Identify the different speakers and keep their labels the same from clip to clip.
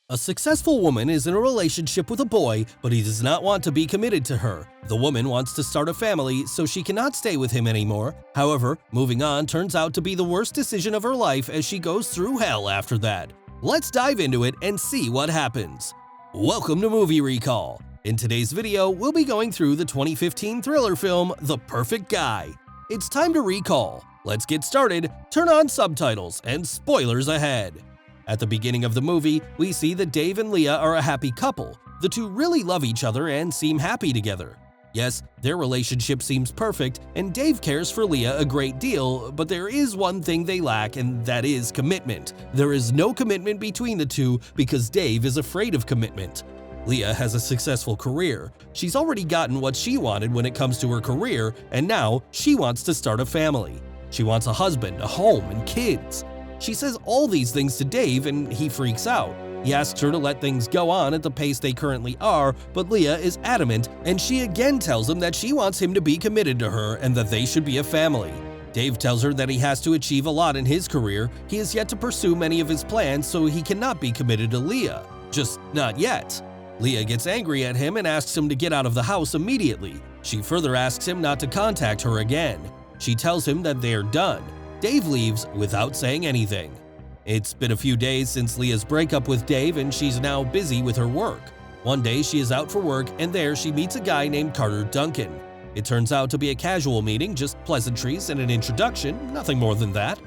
Speaker 1: A successful woman is in a relationship with a boy, but he does not want to be committed to her. The woman wants to start a family, so she cannot stay with him anymore. However, moving on turns out to be the worst decision of her life as she goes through hell after that. Let's dive into it and see what happens. Welcome to Movie Recall. In today's video, we'll be going through the 2015 thriller film, The Perfect Guy. It's time to recall. Let's get started, turn on subtitles, and spoilers ahead. At the beginning of the movie, we see that Dave and Leah are a happy couple. The two really love each other and seem happy together. Yes, their relationship seems perfect, and Dave cares for Leah a great deal, but there is one thing they lack, and that is commitment. There is no commitment between the two because Dave is afraid of commitment. Leah has a successful career. She's already gotten what she wanted when it comes to her career, and now she wants to start a family. She wants a husband, a home, and kids. She says all these things to Dave and he freaks out. He asks her to let things go on at the pace they currently are, but Leah is adamant and she again tells him that she wants him to be committed to her and that they should be a family. Dave tells her that he has to achieve a lot in his career. He has yet to pursue many of his plans, so he cannot be committed to Leah. Just not yet. Leah gets angry at him and asks him to get out of the house immediately. She further asks him not to contact her again. She tells him that they are done. Dave leaves without saying anything. It's been a few days since Leah's breakup with Dave and she's now busy with her work. One day she is out for work and there she meets a guy named Carter Duncan. It turns out to be a casual meeting, just pleasantries and an introduction, nothing more than that.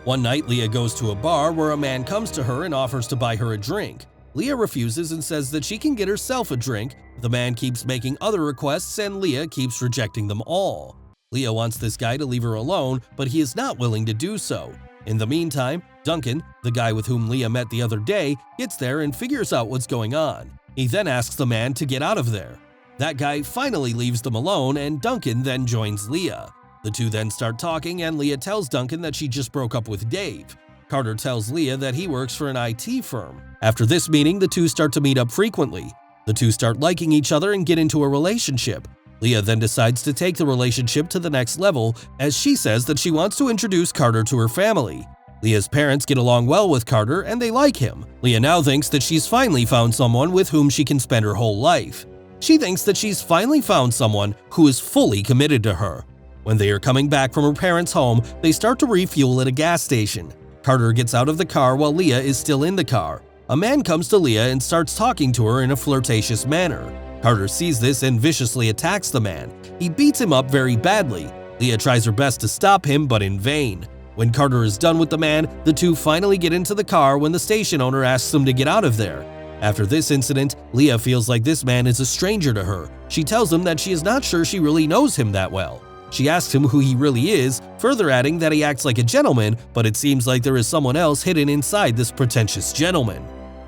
Speaker 1: One night Leah goes to a bar where a man comes to her and offers to buy her a drink. Leah refuses and says that she can get herself a drink. The man keeps making other requests and Leah keeps rejecting them all. Leah wants this guy to leave her alone, but he is not willing to do so. In the meantime, Duncan, the guy with whom Leah met the other day, gets there and figures out what's going on. He then asks the man to get out of there. That guy finally leaves them alone and Duncan then joins Leah. The two then start talking and Leah tells Duncan that she just broke up with Dave. Carter tells Leah that he works for an IT firm. After this meeting, the two start to meet up frequently. The two start liking each other and get into a relationship. Leah then decides to take the relationship to the next level as she says that she wants to introduce Carter to her family. Leah's parents get along well with Carter and they like him. Leah now thinks that she's finally found someone with whom she can spend her whole life. She thinks that she's finally found someone who is fully committed to her. When they are coming back from her parents' home, they start to refuel at a gas station. Carter gets out of the car while Leah is still in the car. A man comes to Leah and starts talking to her in a flirtatious manner. Carter sees this and viciously attacks the man. He beats him up very badly. Leah tries her best to stop him, but in vain. When Carter is done with the man, the two finally get into the car when the station owner asks them to get out of there. After this incident, Leah feels like this man is a stranger to her. She tells him that she is not sure she really knows him that well. She asks him who he really is, further adding that he acts like a gentleman, but it seems like there is someone else hidden inside this pretentious gentleman.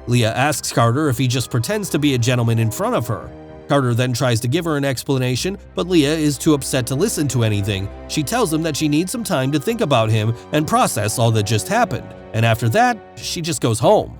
Speaker 1: Leah asks Carter if he just pretends to be a gentleman in front of her. Carter then tries to give her an explanation, but Leah is too upset to listen to anything. She tells him that she needs some time to think about him and process all that just happened, and after that, she just goes home.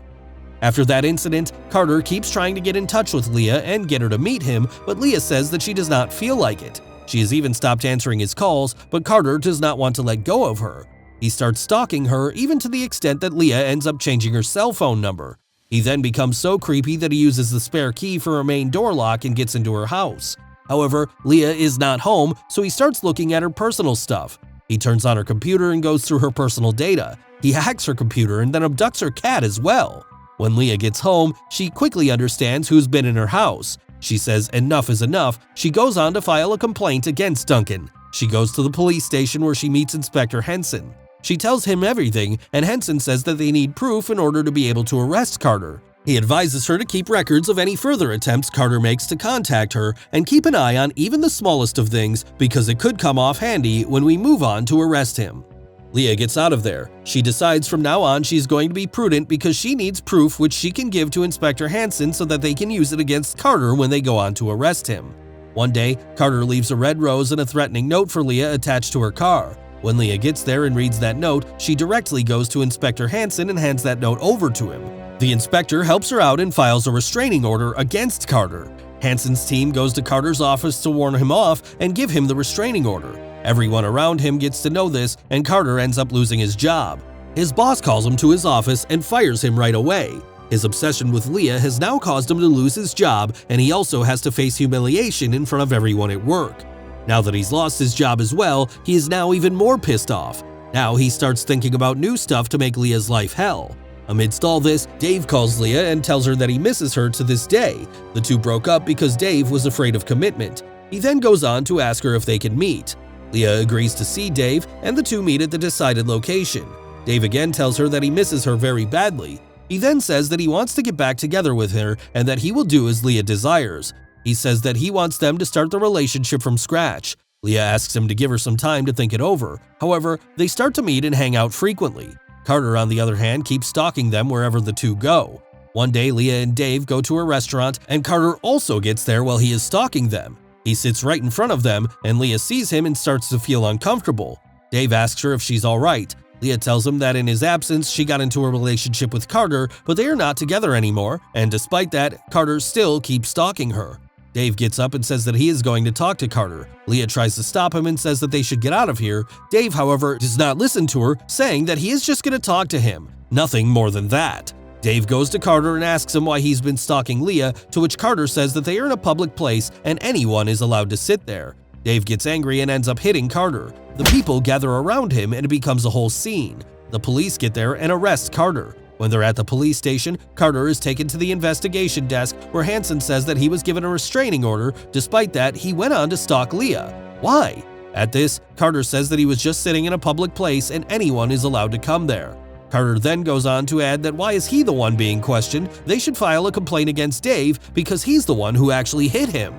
Speaker 1: After that incident, Carter keeps trying to get in touch with Leah and get her to meet him, but Leah says that she does not feel like it. She has even stopped answering his calls, but Carter does not want to let go of her. He starts stalking her, even to the extent that Leah ends up changing her cell phone number. He then becomes so creepy that he uses the spare key for her main door lock and gets into her house. However, Leah is not home, so he starts looking at her personal stuff. He turns on her computer and goes through her personal data. He hacks her computer and then abducts her cat as well. When Leah gets home, she quickly understands who's been in her house. She says enough is enough. She goes on to file a complaint against Duncan. She goes to the police station where she meets Inspector Henson. She tells him everything, and Henson says that they need proof in order to be able to arrest Carter. He advises her to keep records of any further attempts Carter makes to contact her and keep an eye on even the smallest of things because it could come off handy when we move on to arrest him. Leah gets out of there. She decides from now on she's going to be prudent because she needs proof which she can give to Inspector Henson so that they can use it against Carter when they go on to arrest him. One day, Carter leaves a red rose and a threatening note for Leah attached to her car. When Leah gets there and reads that note, she directly goes to Inspector Henson and hands that note over to him. The inspector helps her out and files a restraining order against Carter. Henson's team goes to Carter's office to warn him off and give him the restraining order. Everyone around him gets to know this, and Carter ends up losing his job. His boss calls him to his office and fires him right away. His obsession with Leah has now caused him to lose his job, and he also has to face humiliation in front of everyone at work. Now that he's lost his job as well, he is now even more pissed off. Now he starts thinking about new stuff to make Leah's life hell. Amidst all this, Dave calls Leah and tells her that he misses her to this day. The two broke up because Dave was afraid of commitment. He then goes on to ask her if they can meet. Leah agrees to see Dave, and the two meet at the decided location. Dave again tells her that he misses her very badly. He then says that he wants to get back together with her and that he will do as Leah desires. He says that he wants them to start the relationship from scratch. Leah asks him to give her some time to think it over. However, they start to meet and hang out frequently. Carter, on the other hand, keeps stalking them wherever the two go. One day, Leah and Dave go to a restaurant, and Carter also gets there while he is stalking them. He sits right in front of them, and Leah sees him and starts to feel uncomfortable. Dave asks her if she's alright. Leah tells him that in his absence, she got into a relationship with Carter, but they are not together anymore, and despite that, Carter still keeps stalking her. Dave gets up and says that he is going to talk to Carter. Leah tries to stop him and says that they should get out of here. Dave, however, does not listen to her, saying that he is just going to talk to him. Nothing more than that. Dave goes to Carter and asks him why he's been stalking Leah, to which Carter says that they are in a public place and anyone is allowed to sit there. Dave gets angry and ends up hitting Carter. The people gather around him and it becomes a whole scene. The police get there and arrest Carter. When they're at the police station, Carter is taken to the investigation desk where Hansen says that he was given a restraining order. Despite that, he went on to stalk Leah. Why? At this, Carter says that he was just sitting in a public place and anyone is allowed to come there. Carter then goes on to add that why is he the one being questioned? They should file a complaint against Dave because he's the one who actually hit him.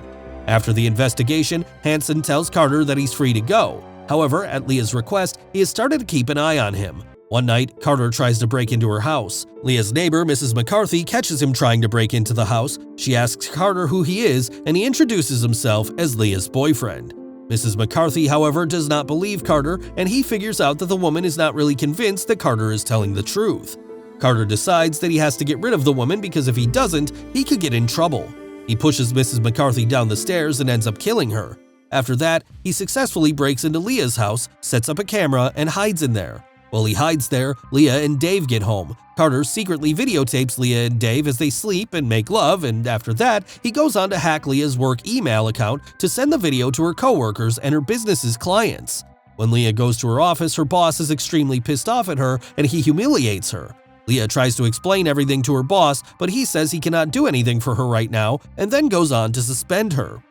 Speaker 1: After the investigation, Hansen tells Carter that he's free to go. However, at Leah's request, he has started to keep an eye on him. One night, Carter tries to break into her house. Leah's neighbor, Mrs. McCarthy, catches him trying to break into the house. She asks Carter who he is, and he introduces himself as Leah's boyfriend. Mrs. McCarthy, however, does not believe Carter, and he figures out that the woman is not really convinced that Carter is telling the truth. Carter decides that he has to get rid of the woman because if he doesn't, he could get in trouble. He pushes Mrs. McCarthy down the stairs and ends up killing her. After that, he successfully breaks into Leah's house, sets up a camera, and hides in there. While he hides there, Leah and Dave get home. Carter secretly videotapes Leah and Dave as they sleep and make love, and after that, he goes on to hack Leah's work email account to send the video to her coworkers and her business's clients. When Leah goes to her office, her boss is extremely pissed off at her and he humiliates her. Leah tries to explain everything to her boss, but he says he cannot do anything for her right now and then goes on to suspend her.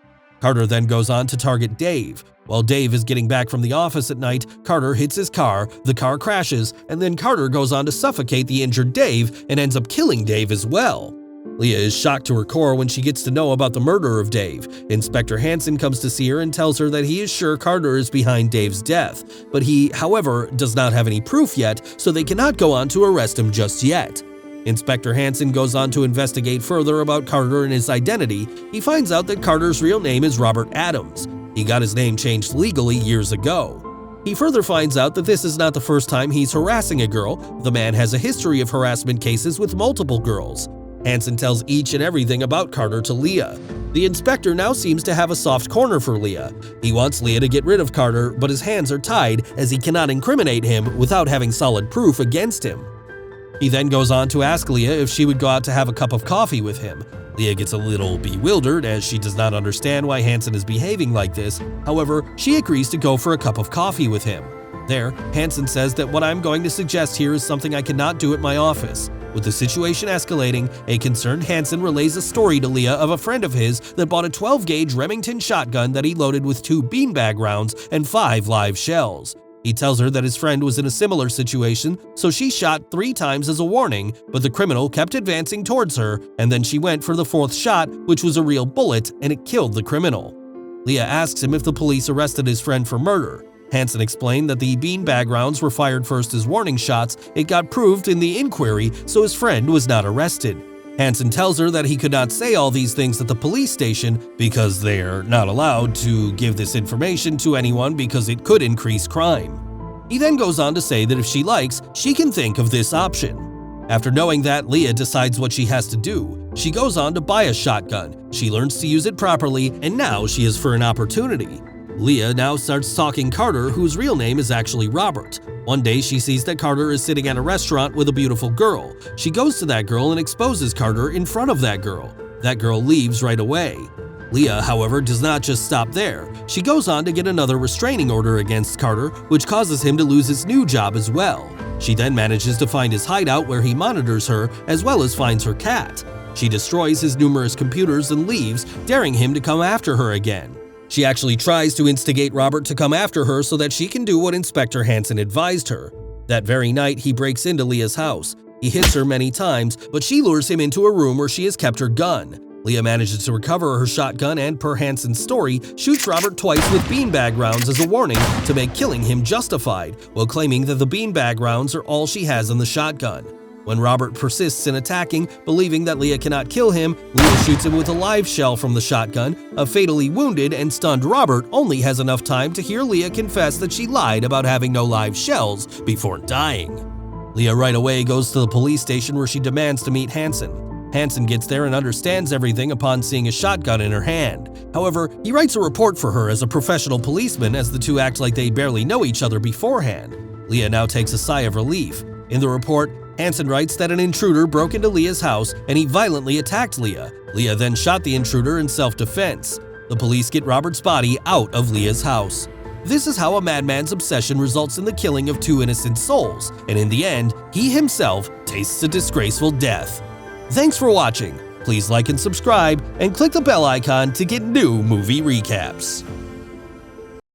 Speaker 1: Carter then goes on to target Dave. While Dave is getting back from the office at night, Carter hits his car, the car crashes, and then Carter goes on to suffocate the injured Dave and ends up killing Dave as well. Leah is shocked to her core when she gets to know about the murder of Dave. Inspector Hansen comes to see her and tells her that he is sure Carter is behind Dave's death, but he, however, does not have any proof yet, so they cannot go on to arrest him just yet. Inspector Hansen goes on to investigate further about Carter and his identity. He finds out that Carter's real name is Robert Adams. He got his name changed legally years ago. He further finds out that this is not the first time he's harassing a girl. The man has a history of harassment cases with multiple girls. Hansen tells each and everything about Carter to Leah. The inspector now seems to have a soft corner for Leah. He wants Leah to get rid of Carter, but his hands are tied as he cannot incriminate him without having solid proof against him. He then goes on to ask Leah if she would go out to have a cup of coffee with him. Leah gets a little bewildered as she does not understand why Hansen is behaving like this. However, she agrees to go for a cup of coffee with him. There, Hansen says that what I'm going to suggest here is something I cannot do at my office. With the situation escalating, a concerned Hansen relays a story to Leah of a friend of his that bought a 12-gauge Remington shotgun that he loaded with 2 beanbag rounds and 5 live shells. He tells her that his friend was in a similar situation, so she shot 3 times as a warning, but the criminal kept advancing towards her, and then she went for the 4th shot, which was a real bullet, and it killed the criminal. Leah asks him if the police arrested his friend for murder. Hansen explained that the beanbag rounds were fired first as warning shots. It got proved in the inquiry, so his friend was not arrested. Hansen tells her that he could not say all these things at the police station because they're not allowed to give this information to anyone because it could increase crime. He then goes on to say that if she likes, she can think of this option. After knowing that, Leah decides what she has to do. She goes on to buy a shotgun. She learns to use it properly, and now she is for an opportunity. Leah now starts stalking Carter, whose real name is actually Robert. One day she sees that Carter is sitting at a restaurant with a beautiful girl. She goes to that girl and exposes Carter in front of that girl. That girl leaves right away. Leah, however, does not just stop there. She goes on to get another restraining order against Carter, which causes him to lose his new job as well. She then manages to find his hideout where he monitors her, as well as finds her cat. She destroys his numerous computers and leaves, daring him to come after her again. She actually tries to instigate Robert to come after her so that she can do what Inspector Hansen advised her. That very night, he breaks into Leah's house. He hits her many times, but she lures him into a room where she has kept her gun. Leah manages to recover her shotgun and, per Hansen's story, shoots Robert twice with beanbag rounds as a warning to make killing him justified, while claiming that the beanbag rounds are all she has in the shotgun. When Robert persists in attacking, believing that Leah cannot kill him, Leah shoots him with a live shell from the shotgun. A fatally wounded and stunned Robert only has enough time to hear Leah confess that she lied about having no live shells before dying. Leah right away goes to the police station where she demands to meet Hansen. Hansen gets there and understands everything upon seeing a shotgun in her hand. However, he writes a report for her as a professional policeman, as the two act like they barely know each other beforehand. Leah now takes a sigh of relief. In the report, Hansen writes that an intruder broke into Leah's house and he violently attacked Leah. Leah then shot the intruder in self-defense. The police get Robert's body out of Leah's house. This is how a madman's obsession results in the killing of two innocent souls, and in the end, he himself tastes a disgraceful death. Thanks for watching. Please like and subscribe, and click the bell icon to get new movie recaps.